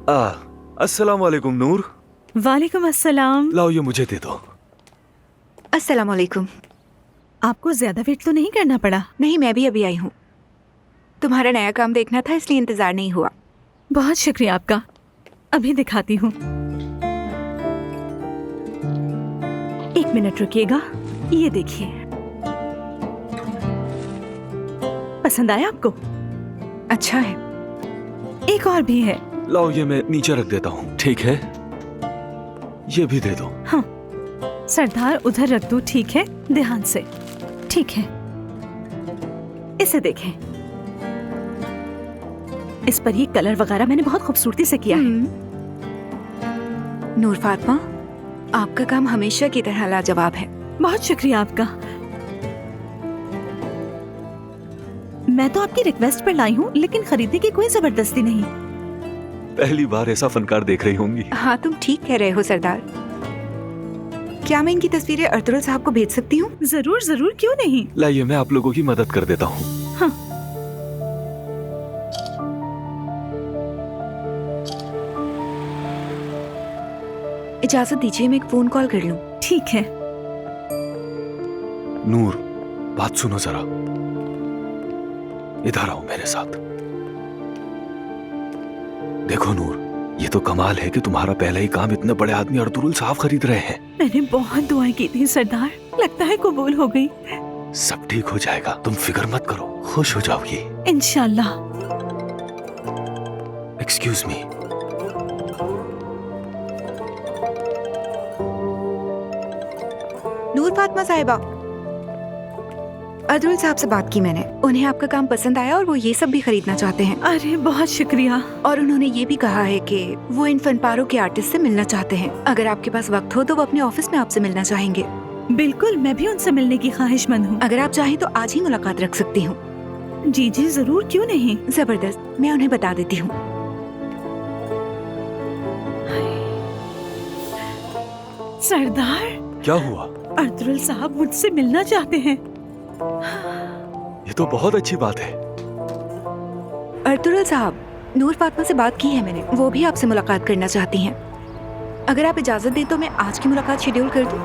अस्सलाम वालेकुम नूर। वालेकुम अस्सलाम। लाओ ये मुझे दे दो। अस्सलाम वालेकुम। आपको ज्यादा वेट तो नहीं करना पड़ा? नहीं, मैं भी अभी आई हूँ। तुम्हारा नया काम देखना था इसलिए इंतजार नहीं हुआ। बहुत शुक्रिया आपका। अभी दिखाती हूँ। एक मिनट रुकिएगा। ये देखिए, पसंद आया आपको? अच्छा है। एक और भी है। लाओ ये मैं नीचे रख देता हूँ, ठीक है? ये भी दे दो। हाँ, सरदार उधर रख दो, ठीक है? ध्यान से, ठीक है? इसे देखें, इस पर ये कलर वगैरह मैंने बहुत खूबसूरती से किया है। नूर फातिमा, आपका काम हमेशा की तरह लाजवाब है। बहुत शुक्रिया आपका। मैं तो आपकी रिक्वेस्ट पर लाई हूँ, लेकिन खरीदने की कोई जबरदस्ती नहीं। पहली बार ऐसा फनकार देख रही होंगी। हाँ, तुम ठीक कह रहे हो सरदार। क्या मैं इनकी तस्वीरें अर्तुगरुल साहब को भेज सकती हूँ? जरूर जरूर, क्यों नहीं। लाइए मैं आप लोगों की मदद कर देता हूँ। हाँ। इजाजत दीजिए, मैं एक फोन कॉल कर लूँ। ठीक है। नूर, बात सुनो जरा। इधर आओ मेरे साथ। देखो नूर, ये तो कमाल है कि तुम्हारा पहला ही काम इतने बड़े आदमी अर्तुगरुल साहब खरीद रहे हैं। मैंने बहुत दुआएं की थी सरदार, लगता है कबूल हो गई। सब ठीक हो जाएगा, तुम फिक्र मत करो, खुश हो जाओगी इंशाल्लाह। Excuse me. नूर फातिमा साहिबा, अर्तुगरुल साहब से बात की मैंने। उन्हें आपका काम पसंद आया और वो ये सब भी खरीदना चाहते हैं। अरे बहुत शुक्रिया। और उन्होंने ये भी कहा है कि वो इन फनपारों के आर्टिस्ट से मिलना चाहते हैं। अगर आपके पास वक्त हो तो वो अपने ऑफिस में आपसे मिलना चाहेंगे। बिल्कुल, मैं भी उनसे मिलने की ख्वाहिशमंद हूँ। अगर आप चाहें तो आज ही मुलाकात रख सकती हूँ। जी जी जरूर, क्यों नहीं। जबरदस्त, मैं उन्हें बता देती हूँ। सरदार, क्या हुआ? अर्तुगरुल साहब मुझसे मिलना चाहते हैं। ये तो बहुत अच्छी बात है। अर्तुगरुल साहब, नूर फातिमा से बात की है मैंने, वो भी आपसे मुलाकात करना चाहती हैं। अगर आप इजाजत दें तो मैं आज की मुलाकात शेड्यूल कर दूं।